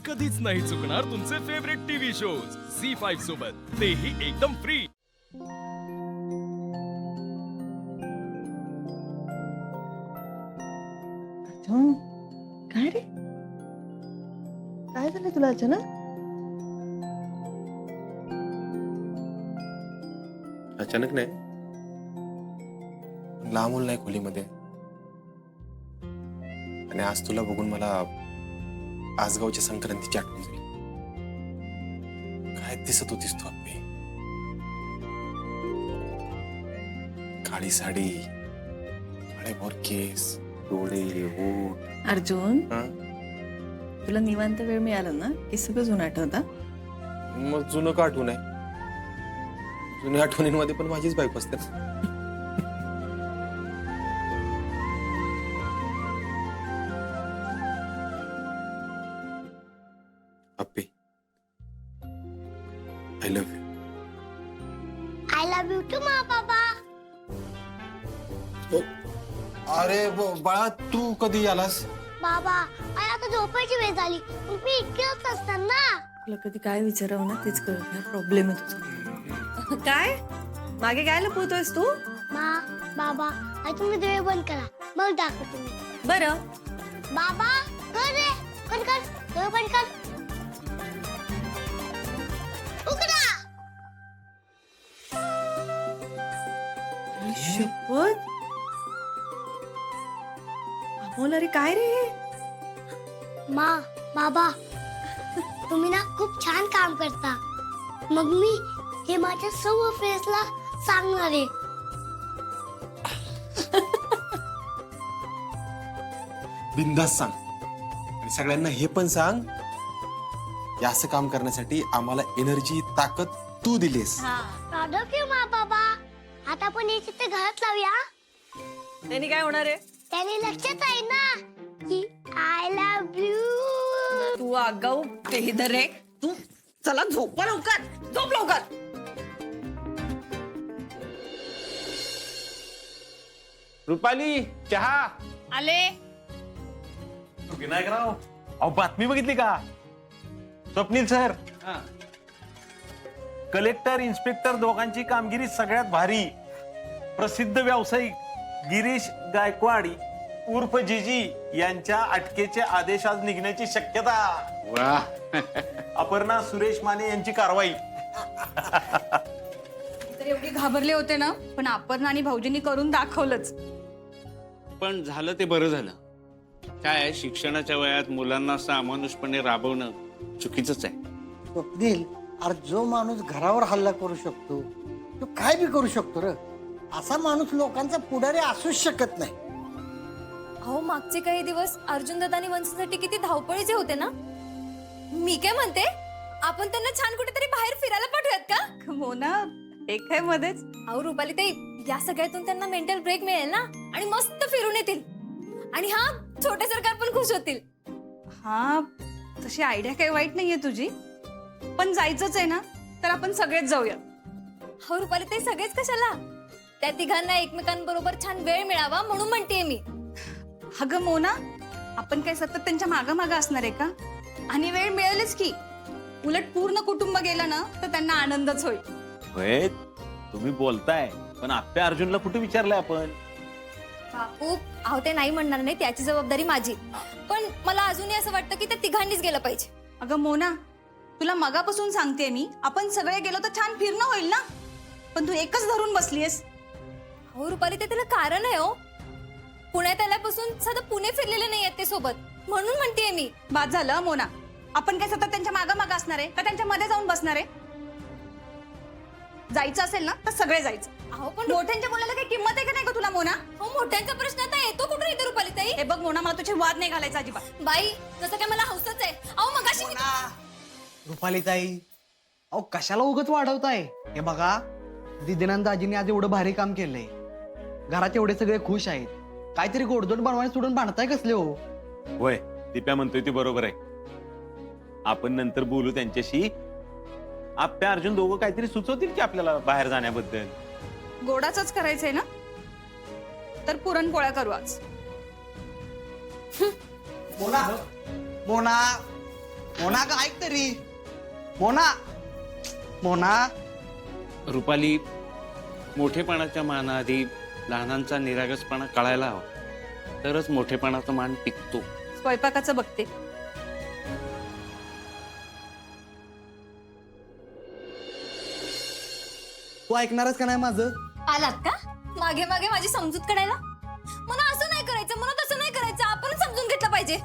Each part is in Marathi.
कधीच नाही चुकणार तुमचे फेवरेट टीव्ही शोज झी5 सोबत, तेही एकदम फ्री. काय रे, काय झालं तुला अचानक? अचानक नाही, लांबून नाही खोलीमध्ये. आणि आज तुला बघून मला आसगावच्या संक्रांतीची आठवण झाली. काय दिसत होतीस तू अप्पे. काळी साडी, काळे भोर केस, डोळे, ओठ. अर्जुन, हा? तुला निवांत वेळ मिळाला ना की सगळं जुनं आठवतं. मग जुनं का आठवण आहे? जुन्या आठवणींमध्ये पण माझीच बायको असते. अप्पे, I love you. I love you too, मा बाबा. अरे बाळा, तू कधी आलास? बाबा, आई आता झोपायची वेळ झाली. मग मी इतकेच असणार ना. तुला कधी काय विचारावं ना तेच कळत नाही. प्रॉब्लेम आहे तुझा. काय मागे काय लपवतोयस तू? मा बाबा, आई तुम्ही डोळे बंद करा, मग दाखवतो मी. बरं, बाबा, कर रे, कर डोळे बंद कर. उघडा. शपथ. अमोल, अरे काय रे? मा बाबा, तुम्ही ना खूप छान काम करता. मग मी हे माझ्या सर्व फ्रेंड्सला सांगणार आहे. बिंदास सांग. आणि सगळ्यांना हे पण सांग, या असं काम करण्यासाठी आम्हाला एनर्जी, ताकद तू दिलीस. प्राऊड ऑफ यू, मा बाबा. आता आपण हे चित्र घरात लावूया. त्यांनी काय होणार आहे? त्याने लक्षात आहे ना की आय लव्ह यू. तू आगाऊ बेदर रे तू. चला झोपा लवकर, झोप लवकर. रुपाली, चहा. आले. विनायकराव, अहो बातमी बघितली का? स्वप्नील सर, कलेक्टर इन्स्पेक्टर दोघांची कामगिरी सगळ्यात भारी. प्रसिद्ध व्यावसायिक गिरीश गायकवाड उर्फ जीजी यांच्या अटकेचे आदेश आज निघण्याची शक्यता. वा. अपर्णा सुरेश माने यांची कारवाई. तर एवढे घाबरले होते ना, पण अपर्णा आणि भाऊजींनी करून दाखवलंच. पण झालं ते बरं झालं. काय शिक्षणाच्या वयात मुलांना असं अमानुषपणे राबवणं चुकीचंच आहे. स्वप्नील, अरे जो माणूस घरावर हल्ला करू शकतो तो काय बी करू शकतो र. असा माणूस लोकांचा पुढारी असूच शकत नाही. अहो, मागचे काही दिवस अर्जुन दादा आणि वंशासाठी किती धावपळीचे होते ना. मी काय म्हणते, आपण त्यांना छान कुठेतरी बाहेर फिरायला पाठवूयात का? हो ना, एक आहे मध्येच. अहो रुपाली ताई, या सगळ्यातून त्यांना मेंटल ब्रेक मिळेल ना आणि मस्त फिरून येतील. आणि हा, छोटे सरकार पण खुश होतील. हा, तशी आयडिया काही वाईट नाहीये तुझी, पण जायचंच आहे ना तर आपण सगळेच जाऊया. हो रुपाली ताई, सगळेच कशाला? त्या तिघांना एकमेकांबरोबर छान वेळ मिळावा म्हणून म्हणतेय मी. अगं मोना, आपण काय सतत त्यांच्या मागं मागं असणार आहे का? आणि वेळ मिळेलच की. उलट पूर्ण कुटुंब गेलं ना तर त्यांना आनंदच होईल. होय, तुम्ही बोलताय, पण आप्या अर्जुनला कुठे विचारलंय आपण? बापू, अहो ते नाही म्हणणार नाही, त्याची जबाबदारी माझी. पण मला अजूनही असं वाटतं की त्या तिघांनीच गेलं पाहिजे. अगं मोना, तुला मगापासून सांगते मी, आपण सगळे गेलो तर छान फिरणं होईल ना. पण तू एकच धरून बसलीयस. हो रुपाली, ते त्याला कारण आहे. हो, पुण्यात आल्यापासून साधं पुणे फिरलेले नाही आहेत ते सोबत, म्हणून म्हणतेय मी. बाद झालं मोना, आपण काय सतत त्यांच्या मागं मागं असणार आहे का त्यांच्या मध्ये जाऊन बसणार आहे? जायचं असेल ना तर सगळे जायचं. अहो पण मोठ्यांच्या मुलाला काही किंमत आहे का नाही का तुला मोना? हो, मोठ्यांचा प्रश्न आता येतो कुठून येतो रुपाली ताई? हे बघ मोना, मला तुझे वाद नाही घालायचा अजिबात. बाई, जसं काय मला हौसच आहे. अहो मगाशी रुपालीताई, अहो कशाला उगत वाढवताय? हे बघा, दिदीनंद दाजींनी आज एवढं भारी काम केलंय. घरात एवढे सगळे खुश आहेत. काहीतरी गोडधोड बनवायला सोडून बांधताय कसले हो? होय, दिप्या म्हणतोय ती बरोबर आहे. आपण नंतर बोलू त्यांच्याशी. आप्या अर्जुन दोघं काहीतरी सुचवतील की आपल्याला बाहेर जाण्याबद्दल. गोडाचंच करायचंय ना, तर पुरणपोळ्या करू आज. मोना, मोना, मोना का ऐक तरी. मोना मोना रुपाली, मोठेपणाच्या मानाआधी लहानांचा निरागसपणा कळायला हवा, तरच मोठेपणाचा मान टिकतो. स्वयंपाकाचं बघते. तू ऐकणारच का नाही माझं? आलात का मागे मागे माझी समजूत काढायला? मला असं नाही करायचं, मला तसं नाही करायचं, आपण समजून घेतलं पाहिजे.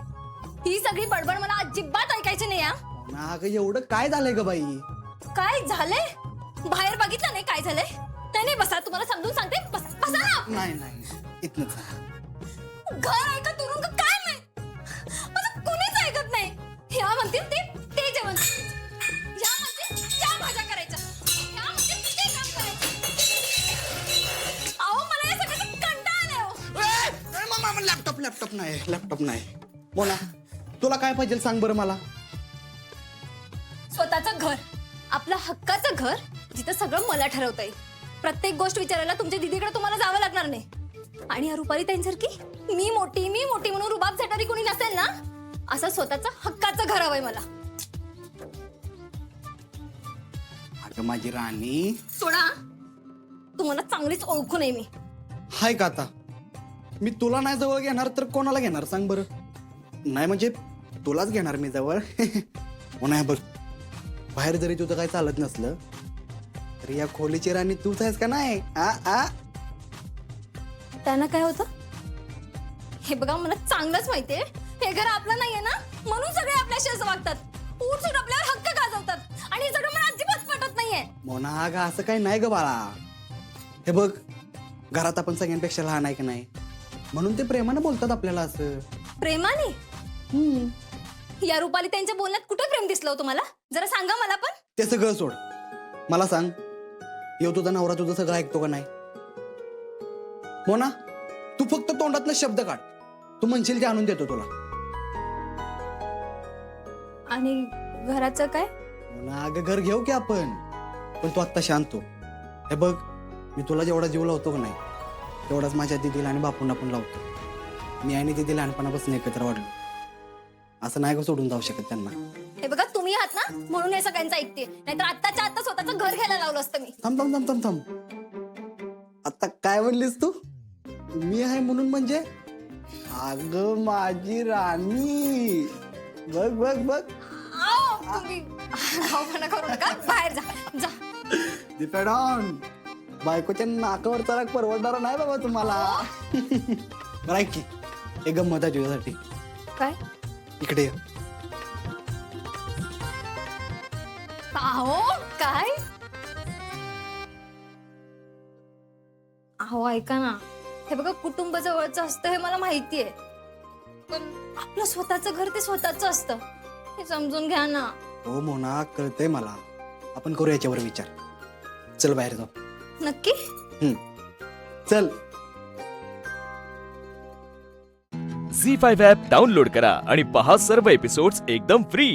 ही सगळी बडबड मला अजिबात ऐकायची नाही. मोना अगं एवढं काय झालंय ग बाई? काय झालंय? बाहेर बघितलं नाही काय झालंय? नाही नाही, बसा, तुम्हाला समजून सांगते. बसा बसा ना. नाही इथनच. घर ऐका तुरुंग काय नाही, माझं कुणीच ऐकत नाही. ह्या म्हणतील ते जेवण, ह्या म्हणतील त्या भाज्या करायच्या, ह्या म्हणतील ते काम करायचं. अहो मला या सगळ्याचा कंटाळा आलाय. लॅपटॉप नाही. मोना तुला काय पाहिजे सांग बरं मला. स्वतःचं घर, आपलं हक्काचं घर, जिथं सगळं मला ठरवता येईल. प्रत्येक गोष्ट विचारायला तुमच्या दीदीकडे तुम्हाला जावं लागणार नाही. आणि या रुपाली ताईंसारखी मी मोठी म्हणून रुबाब झटारी कोणी नसेल ना, असं स्वतःचं हक्काचं घर हवंय मला. अगं माझी राणी. सोडा, तुम्हाला चांगलीच ओळखू नये मी. हाय का आता मी तुला नाही जवळ घेणार तर कोणाला घेणार सांग बरं? नाही म्हणजे तुलाच घेणार मी जवळ. नाही बघ, बाहेर जरी तुझं काही चालत नसलं तरी या खोलीची राणी तूच आहेस का नाही? त्यांना काय होतं हे बघा, मला चांगलंच माहितीये हे घर आपलं नाहीये ना, म्हणून सगळे आपल्याशी असं वागतात, उठसूट आपल्यावर हक्क गाजवतात. आणि हे सगळं मला अजिबात पटत नाहीये. मोना ग असं काही नाही ग बाळा. हे बघ, घरात आपण सगळ्यांपेक्षा लहान आहे की नाही, म्हणून ते प्रेमानं बोलतात आपल्याला असं. प्रेमाने? या रुपाली त्यांच्या बोलण्यात कुठं प्रेम दिसलं हो तुम्हाला? जरा सांगा मला पण. ते सगळं सोड, मला सांग, येऊ तुझा नवरा तुझं सगळं ऐकतो का नाही? मोना तू फक्त तोंडातनं शब्द काढ, तू म्हणशील ते आणून देतो तुला. आणि घराचं काय? मोना अगं घर घेऊ की आपण, पण तू आत्ता शांत हो. हे बघ, मी तुला जेवढा जीव लावतो का नाही तेवढाच माझ्या दीदीला आणि बापूंना पण लावतो. मी आणि दीदी लहानपणापासून एकत्र वाढलो, असं नाही का सोडून जाऊ शकत त्यांना. हे बघा, तुम्ही आहात ना म्हणून हे सगळ्यांचं ऐकते, नाहीतर आत्ताच्या आत्ता स्वतःचं घर घ्यायला लावलं असतं मी. थांब थांब थांब थांब थांब, आता काय म्हणलीस तू? मी आहे म्हणून म्हणजे? अगं माझी राणी, बघ बघ बघ. तुम्ही धावपणा करू नका, बाहेर जा जा. डिपेंड ऑन बायकोच्या नाकावर चराक परवडणार नाही बाबा तुम्हाला. बरं ऐक की, एक गंमत आहे तुझ्यासाठी. काय? इकडे ये. अहो काय? अहो ऐका ना, हे बघा कुटुंब जवळचं असतं हे मला माहितीये, पण आपलं स्वतःचं घर ते स्वतःचं असतं, हे समजून घ्या ना. हो मोना, कळतंय मला, आपण करू याच्यावर विचार. चल बाहेर जाऊ. नक्की? चल. झी5 ॲप डाउनलोड करा आणि पहा सर्व एपिसोड्स एकदम फ्री.